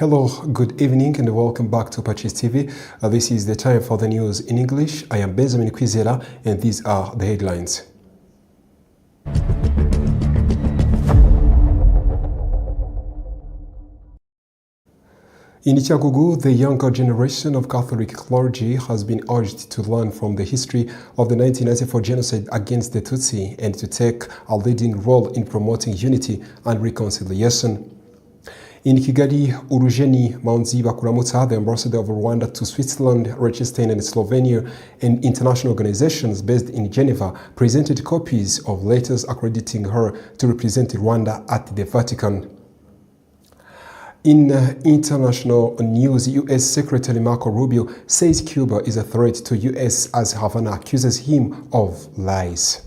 Hello, good evening and welcome back to PACIS TV. This is the time for the news in English. I am Benjamin Kwizera and these are the headlines. In Cyangugu, the younger generation of Catholic clergy has been urged to learn from the history of the 1994 genocide against the Tutsi and to take a leading role in promoting unity and reconciliation. In Kigali, Urugeni Manzi Bakuramutsa, the ambassador of Rwanda to Switzerland, Liechtenstein and Slovenia, and international organizations based in Geneva, presented copies of letters accrediting her to represent Rwanda at the Vatican. In international news, U.S. Secretary Marco Rubio says Cuba is a threat to U.S. as Havana accuses him of lies.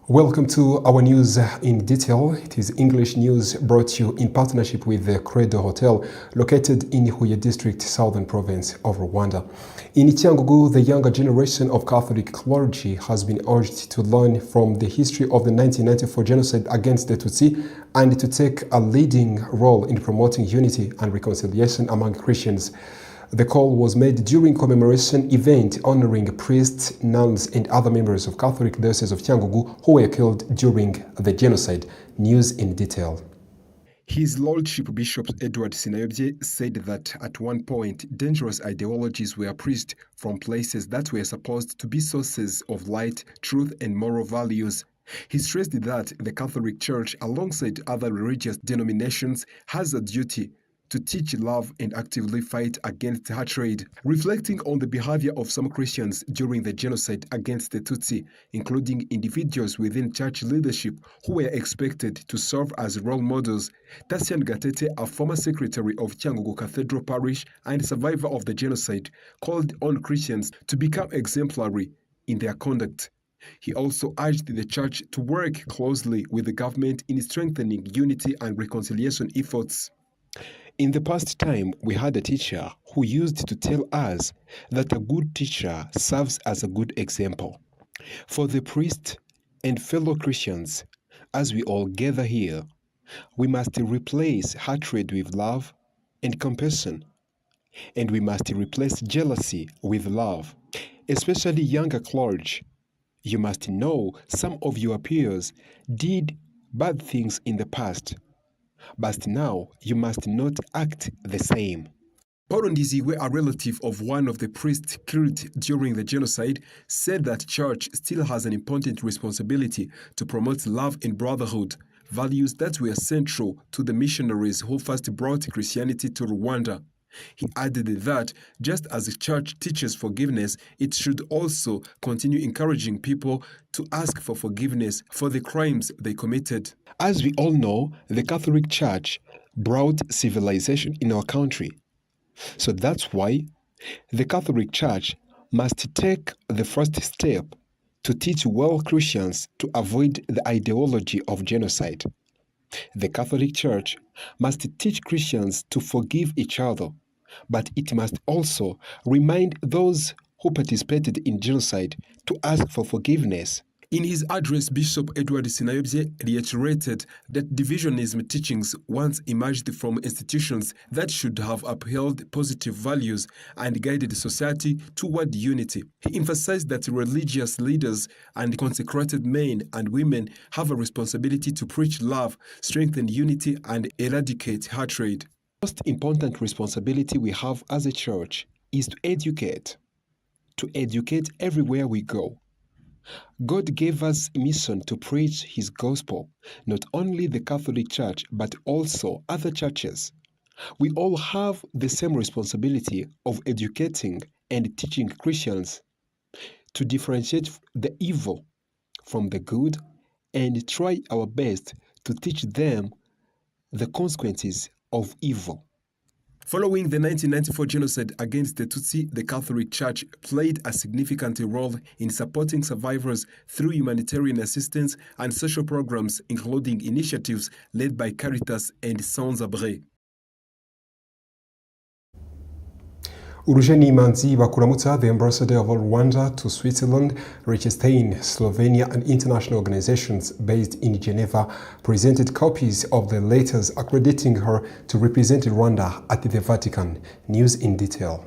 Welcome to our news in detail. It is English news brought to you in partnership with the Credo Hotel located in Huye District, Southern Province of Rwanda. In Cyangugu, the younger generation of Catholic clergy has been urged to learn from the history of the 1994 genocide against the Tutsi and to take a leading role in promoting unity and reconciliation among Christians. The call was made during commemoration event honoring priests, nuns, and other members of Catholic Diocese of Cyangugu who were killed during the genocide. News in detail. His Lordship Bishop Edward Sinayobye said that at one point, dangerous ideologies were preached from places that were supposed to be sources of light, truth, and moral values. He stressed that the Catholic Church, alongside other religious denominations, has a duty to teach love and actively fight against hatred, reflecting on the behavior of some Christians during the genocide against the Tutsi, including individuals within church leadership who were expected to serve as role models. Tasian Gatete, a former secretary of Cyangugu Cathedral Parish and survivor of the genocide, called on Christians to become exemplary in their conduct. He also urged the church to work closely with the government in strengthening unity and reconciliation efforts. In the past time, we had a teacher who used to tell us that a good teacher serves as a good example. For the priest and fellow Christians, as we all gather here, we must replace hatred with love and compassion, and we must replace jealousy with love, especially younger clergy. You must know some of your peers did bad things in the past, but now you must not act the same. Paul Ndiziwe, a relative of one of the priests killed during the genocide, said that church still has an important responsibility to promote love and brotherhood, values that were central to the missionaries who first brought Christianity to Rwanda. He added that just as the church teaches forgiveness, it should also continue encouraging people to ask for forgiveness for the crimes they committed. As we all know, the Catholic Church brought civilization in our country. So that's why the Catholic Church must take the first step to teach well Christians to avoid the ideology of genocide. The Catholic Church must teach Christians to forgive each other, but it must also remind those who participated in genocide to ask for forgiveness. In his address, Bishop Edward Sinayobye reiterated that divisionism teachings once emerged from institutions that should have upheld positive values and guided society toward unity. He emphasized that religious leaders and consecrated men and women have a responsibility to preach love, strengthen unity, and eradicate hatred. The most important responsibility we have as a church is to educate everywhere we go. God gave us a mission to preach His gospel, not only the Catholic Church, but also other churches. We all have the same responsibility of educating and teaching Christians to differentiate the evil from the good and try our best to teach them the consequences of evil. Following the 1994 genocide against the Tutsi, the Catholic Church played a significant role in supporting survivors through humanitarian assistance and social programs, including initiatives led by Caritas and Sans Abri. Manzi Bakuramutsa, the ambassador of Rwanda to Switzerland, Liechtenstein, Slovenia, and international organizations based in Geneva, presented copies of the letters accrediting her to represent Rwanda at the Vatican. News in detail.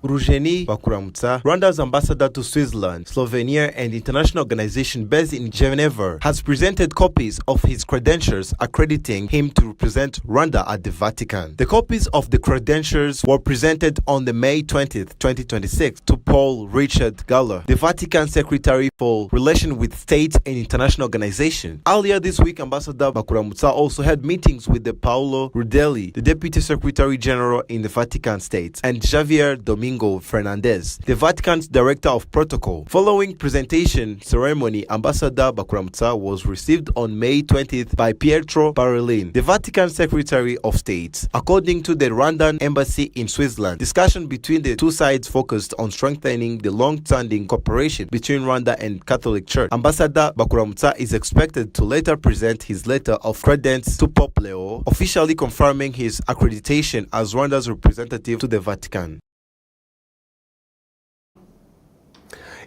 Bakuramutsa, Rwanda's ambassador to Switzerland, Slovenia, and international organization based in Geneva, has presented copies of his credentials accrediting him to represent Rwanda at the Vatican. The copies of the credentials were presented on the May 20th, 2026 to Paul Richard Galler, the Vatican Secretary for Relations with State and International Organizations. Earlier this week, Ambassador Bakuramutsa also had meetings with the Paolo Rudelli, the Deputy Secretary General in the Vatican States, and Javier Domingo Fernandez, the Vatican's Director of Protocol. Following presentation ceremony, Ambassador Bakuramutsa was received on May 20th by Pietro Parolin, the Vatican Secretary of State. According to the Rwandan Embassy in Switzerland, discussion between the two sides focused on strengthening the long-standing cooperation between Rwanda and Catholic Church. Ambassador Bakuramutsa is expected to later present his letter of credence to Pope Leo, officially confirming his accreditation as Rwanda's representative to the Vatican.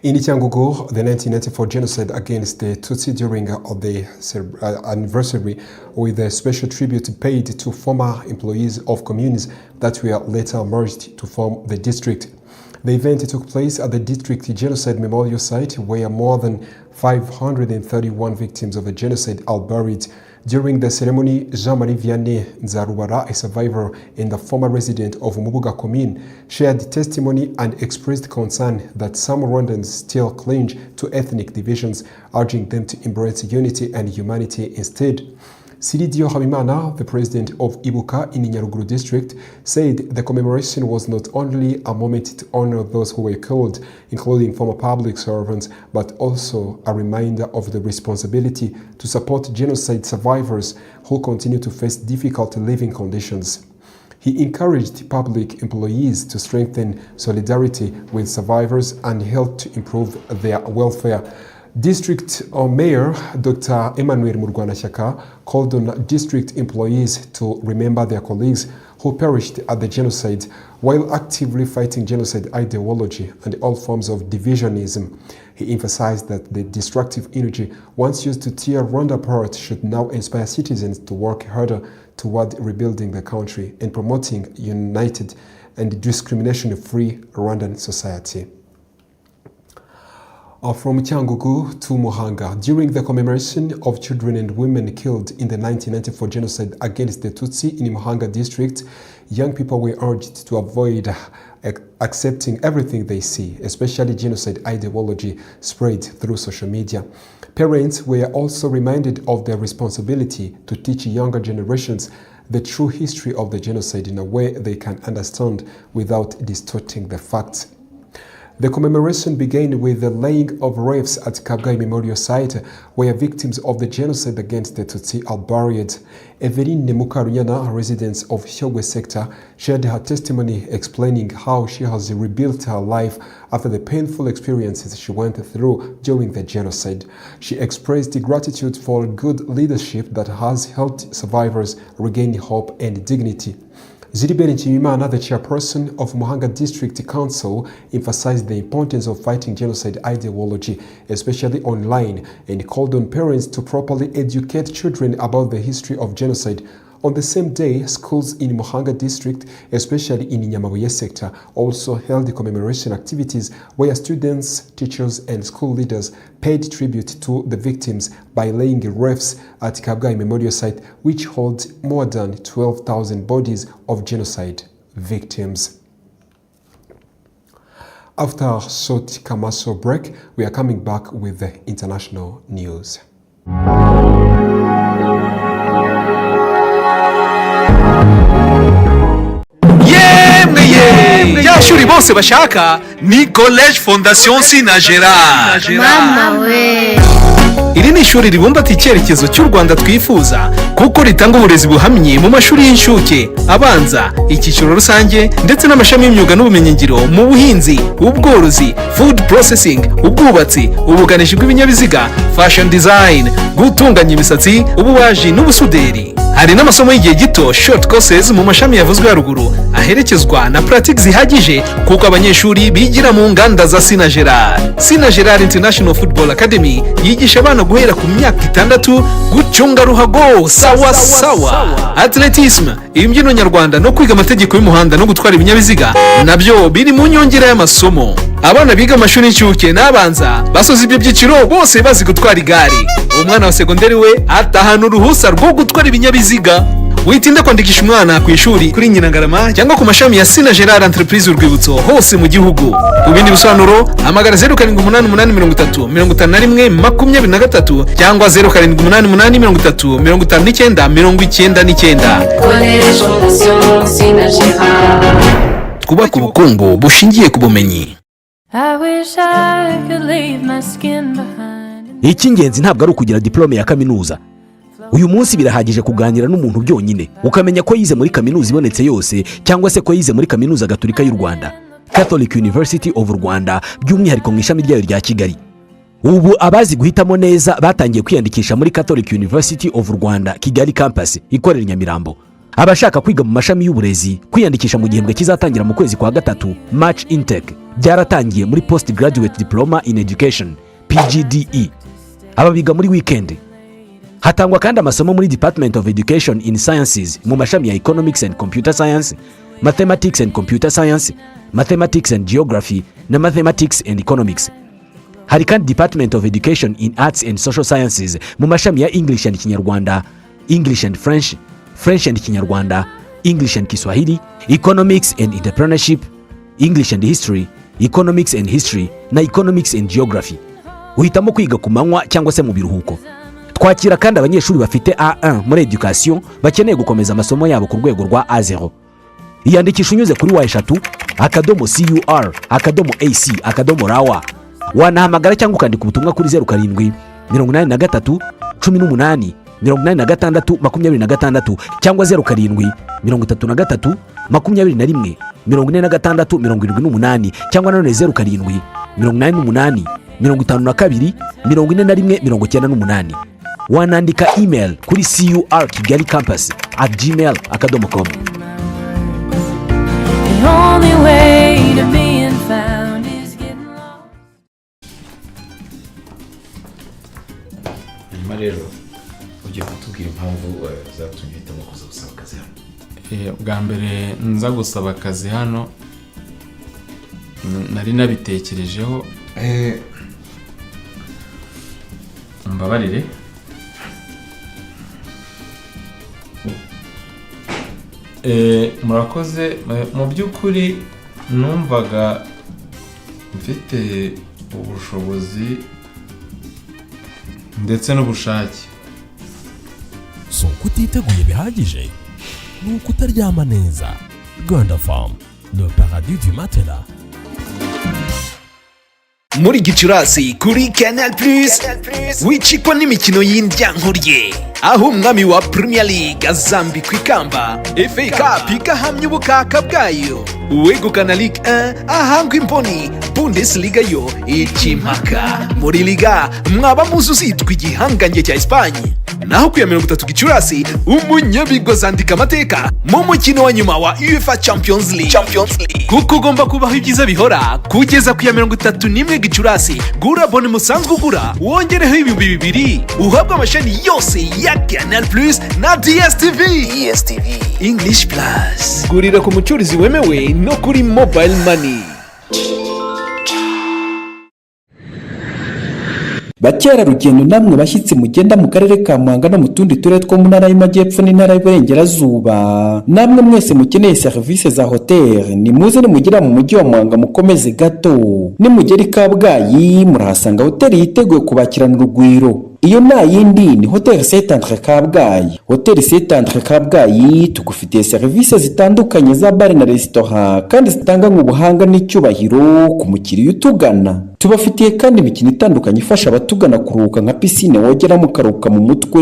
In CYANGWA, the 1994 genocide against the Tutsi during the anniversary, with a special tribute paid to former employees of communes that were later merged to form the district. The event took place at the district genocide memorial site, where more than 531 victims of the genocide are buried. During the ceremony, Jean-Marie Vianney Nzarubara, a survivor and the former resident of Mubuga commune, shared testimony and expressed concern that some Rwandans still cling to ethnic divisions, urging them to embrace unity and humanity instead. Siridio Habimana, the president of Ibuka in Nyaruguru district, said the commemoration was not only a moment to honor those who were killed, including former public servants, but also a reminder of the responsibility to support genocide survivors who continue to face difficult living conditions. He encouraged public employees to strengthen solidarity with survivors and help to improve their welfare. District Mayor Dr. Emmanuel Murwanashyaka called on district employees to remember their colleagues who perished at the genocide while actively fighting genocide ideology and all forms of divisionism. He emphasized that the destructive energy once used to tear Rwanda apart should now inspire citizens to work harder toward rebuilding the country and promoting united and discrimination-free Rwandan society. From CYANGWA to Muhanga, during the commemoration of children and women killed in the 1994 genocide against the Tutsi in Muhanga district, young people were urged to avoid accepting everything they see, especially genocide ideology spread through social media. Parents were also reminded of their responsibility to teach younger generations the true history of the genocide in a way they can understand without distorting the facts. The commemoration began with the laying of wreaths at Kabgayi Memorial Site, where victims of the genocide against the Tutsi are buried. Eveline Mukarunyana, resident of Hyogwe sector, shared her testimony explaining how she has rebuilt her life after the painful experiences she went through during the genocide. She expressed gratitude for good leadership that has helped survivors regain hope and dignity. Ziriberi Nchimimana, the chairperson of Muhanga District Council, emphasized the importance of fighting genocide ideology, especially online, and called on parents to properly educate children about the history of genocide. On the same day, schools in Muhanga District, especially in Nyamabuye sector, also held commemoration activities where students, teachers, and school leaders paid tribute to the victims by laying wreaths at Kabgayi Memorial Site, which holds more than 12,000 bodies of genocide victims. After a short commercial break, we are coming back with the international news. Shuri bose bashaka ni College Fondation Sinagera. Mama we. Iri ni ishuri ribumbata icyerekezo cy'u Rwanda twifuza kuko ritanga uburezi buhamye mu mashuri y'inshuke, abanza, icyiciro rusange ndetse n'amashami y'imyuga n'ubumenyingiro mu buhinzi, ubworozi, food processing, ubwubatsi, ubuganishi bw'ibinyabiziga, fashion design, gutunganya imisatsi, ububaji n'ubusuderi. hari n'amasomo y'igihe gito short courses mu mashami yavuzwe haruguru aherekezwa na practice zihagije kuko abanyeshuri bigira mu nganda za Sina Gerard International Football Academy yigisha abana guhera ku myaka 6 gucunga ruhago sawa atletism, imbyino nyarwanda no kwiga amategeko y'umuhanda no gutwara ibinyabiziga nabyo biri mu nyongera y'amasomo. Abana biga amashuri y'incuke n'abanza basoza ibyo byiciro bose bazi gutwara igare. Umwana wa segonderi we atahana uruhusa rwo gutwara ibinyabiziga. Witinda kwandikisha umwana ku ishuri kuri Nyirangarama cyangwa ku mashami ya Sina Gerard Entreprise Urwibutso hose mu gihugu. Ku bindi bisobanuro hamagara 0788535123 cyangwa 0788535999. Twubaka ubukungu bushingiye ku bumenyi. Icy'ingenzi ntabwo ari ukugira diplome ya kaminuza. Uyu munsi birahagije kuganira n'umuntu byonyine ukamenya ko yize muri kaminuza ibonetse yose cyangwa se ko yize muri kaminuza Gatolika y'u Rwanda, Catholic University of Rwanda, by'umwihariko mu ishami ryayo rya Kigali. Ubu abazi guhitamo neza batangiye kwiyandikisha muri Catholic University of Rwanda Kigali campus ikorera Nyamirambo. Abashaka kwiga mu mashami y'uburezi kwiyandikisha mu gihembwe kizatangira mu kwezi kwa gatatu, March intake, byaratangiye muri Post Graduate Diploma in Education PGDE. Ababiga muri weekend. Hatangwa kandi amasomo muri Department of Education in Sciences mu mashami ya Economics and Computer Science, Mathematics and Computer Science, Mathematics and Geography na Mathematics and Economics. Hari kandi Department of Education in Arts and Social Sciences mu mashami ya English and Kinyarwanda, English and French, French and Kinyarwanda, English and Kiswahili, Economics and Entrepreneurship, English and History, Economics and History na Economics and Geography. Uhitamo kwiga ku manywa cyangwa se mu biruhuko. Twakira kandi abanyeshuri bafite A1 muri education bakeneye gukomeza amasomo yabo ku rwego rwa A0. Iyandikisha unyuze kuri wa@CUR.AC.RW. Wanahamagara cyangwa ukandika ubutumwa kuri 07 83 18 86 26 cyangwa 07 33 21 46 78 cyangwa none 07 88 52 41 98. Wanandika email kuri curkigali-campus@gmail.com. The only way to being found is getting lost. Rero ugiye kutubwira impamvu zatumye hitamo kuza gusaba akazi hano. Bwa mbere nza gusaba akazi hano nari nabitekerejeho mbabarire murakoze. Mu by'ukuri numvaga mfite ubushobozi ndetse n'ubushake. So kutiteguye bihagije ni ukutaryama neza. Rwanda Farm, le paradis du matelas. Muri Gicurasi kuri Canal Plus wicikwa n'imikino y'indyankurye aho umwami wa Premier League azambikwa ikamba, FA Cup igahamya ubukaka bwayo, uwegukana Ligue 1 ahangwa imboni, Bundesliga yo ikimpaka. Muri Liga mwaba muzi uzitwa igihangange cya Espagne. Naho ku ya 30 Gicurasi umunyabigozi andika amateka mu mukino wa nyuma wa UEFA Champions League. Kuko ugomba kubaho ibyiza bihora kugeza ku ya 31 Gicurasi. Gura bone musanzwe ugura wongereho 2,000 uhabwa amashani yose ya Canal Plus na DSTV English Plus. Gurira ku mucurizi wemewe no kuri Mobile Money. Bakerarugendo namwe bashyitsi mugenda mu karere ka Muhanga no mu tundi turere two mu ntara y'Amajyepfo n'intara y'Iburengerazuba, namwe mwese mukeneye serivisi za hotel, ni muze nimugera mu mujyi wa Muhanga mukomeze gato. Nimugera i Kabgayi murahasanga hotel yiteguye kubakirana urugwiro. Iyo nta yindi ni Hotel Saint-Andre Kabgayi. Hotel Saint-Andre Kabgayi tugufitiye serivisi zitandukanye za bar na restaurant kandi zitanga ubuhanga n'icyubahiro ku mukiriya utugana. Tubafitiye kandi imikino itandukanye ifasha abatugana kuruhuka nka pisine wogeramo ukaruhuka mu mutwe,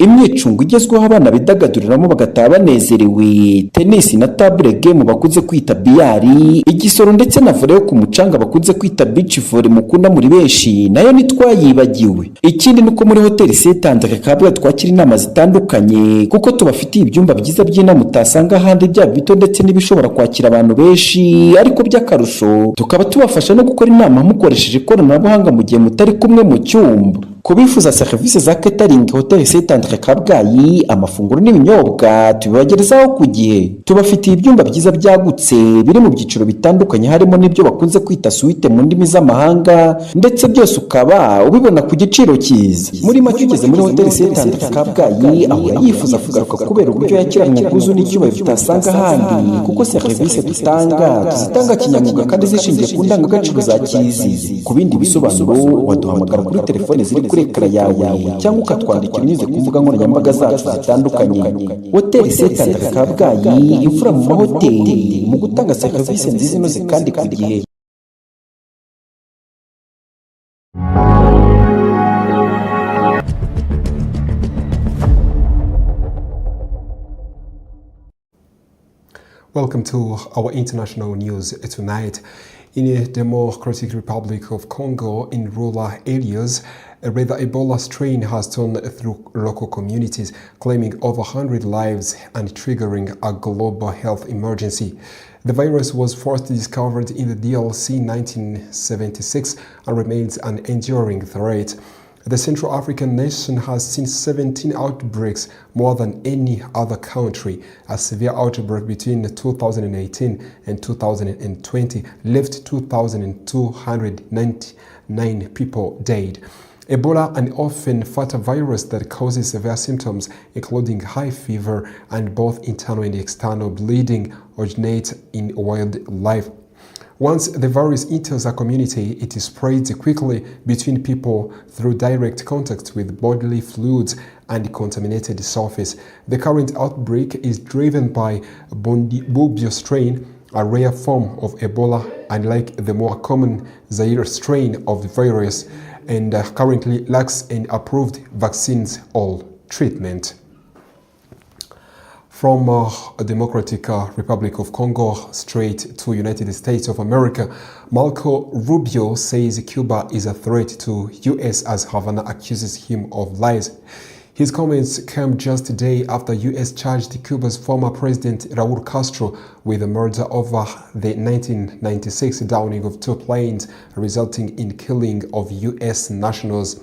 imyicungo igezweho abana bidagaduriramo bagataha banezerewe, tennis na table game bakunze kwita biyari, igisoro ndetse na volley yo ku mucanga bakunze kwita beach volley mukunda muri benshi nayo ntitwayibagiwe. Ikindi nuko muri hoteli Setandre Kabwa twakira inama zitandukanye kuko tubafitiye ibyumba byiza by'inama utasanga ahandi, byaba bito ndetse n'ibishobora kwakira abantu benshi, ariko by'akarusho tukaba tubafasha no gukora inama mukoresheje ikoranabuhanga mu gihe mutari kumwe mu cyumba. Kubifuza serivisi za catering Hotel Setandre Kabgayi, amafunguro n'ibinyobwa tubibagerezaho ku gihe. Tubafitiye ibyumba byiza byagutse biri mu byiciro bitandukanye, harimo n'ibyo bakunze kwita suite mu ndimi z'amahanga, ndetse byose ukaba ubibona ku giciro cyiza. Muri make ugeze muri Hotel Setandre Kabgayi aho yifuza kugaruka kubera uburyo yakiranye ubwuzu n'icyubahiro bitasanga ahandi, kuko serivisi tuzitanga kinyamwuga kandi zishingiye ku ndangagaciro za kiziye. Ku bindi bisobanuro waduhamagara kuri telefone ziri kuri ekara yawe cyangwa ukatwandikira unyuze ku mbuga nkoranyambaga zacu zitandukanye. Hoteli Setandre Kabgayi, imfura mu mahoteli mu gutanga serivisi nziza inoze kandi ku gihe. Welcome to our international news tonight. In the Democratic Republic of Congo, in rural areas, a rather Ebola strain has torn through local communities, claiming over 100 lives and triggering a global health emergency. The virus was first discovered in the DRC in 1976 and remains an enduring threat. The Central African nation has seen 17 outbreaks, more than any other country. A severe outbreak between 2018 and 2020 left 2,299 people dead. Ebola, an often fatal virus that causes severe symptoms, including high fever and both internal and external bleeding, originates in wildlife. Once the virus enters a community, it spreads quickly between people through direct contact with bodily fluids and contaminated surface. The current outbreak is driven by Bundibugyo strain, a rare form of Ebola, unlike the more common Zaire strain of the virus, and currently lacks an approved vaccines or treatment. From Democratic Republic of Congo straight to United States of America, Marco Rubio says Cuba is a threat to U.S. as Havana accuses him of lies. His comments came just a day after U.S. charged Cuba's former president Raul Castro with the murder over the 1996 downing of two planes, resulting in killing of U.S. nationals.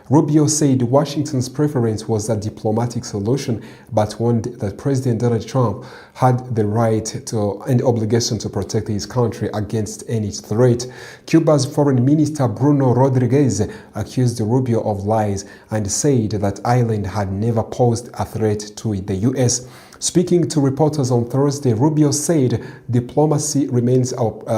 Rubio said Washington's preference was a diplomatic solution, but warned that President Donald Trump had the right to and obligation to protect his country against any threat. Cuba's Foreign Minister Bruno Rodriguez accused Rubio of lies and said that Ireland had never posed a threat to the U.S. Speaking to reporters on Thursday, Rubio said diplomacy remains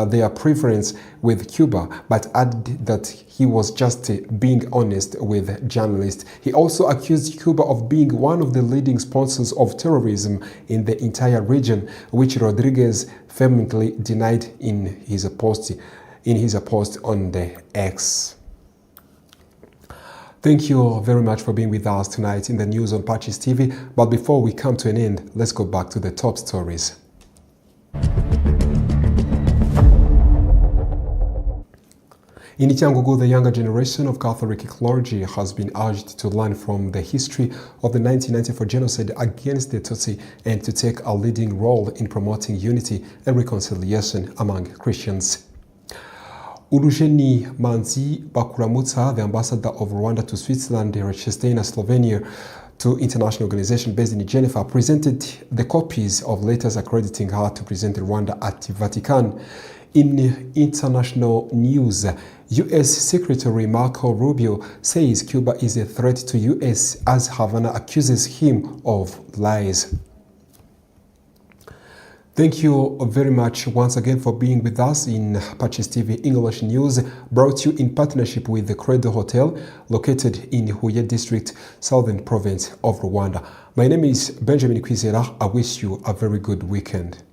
their preference with Cuba, but added that he was just being honest with journalists. He also accused Cuba of being one of the leading sponsors of terrorism in the entire region, which Rodriguez vehemently denied in his post on the X. Thank you very much for being with us tonight in the news on PACIS TV. But before we come to an end, let's go back to the top stories. In Cyangugu, the younger generation of Catholic clergy has been urged to learn from the history of the 1994 genocide against the Tutsi and to take a leading role in promoting unity and reconciliation among Christians. Urujeni Manzi Bakuramutsa, the ambassador of Rwanda to Switzerland, Liechtenstein, and Slovenia, to international organization based in Geneva, presented the copies of letters accrediting her to present Rwanda at Vatican. In international news, U.S. Secretary Marco Rubio says Cuba is a threat to U.S. as Havana accuses him of lies. Thank you very much once again for being with us in PACIS TV English News, brought to you in partnership with the Credo Hotel, located in Huye District, Southern Province of Rwanda. My name is Benjamin Kwizera. I wish you a very good weekend.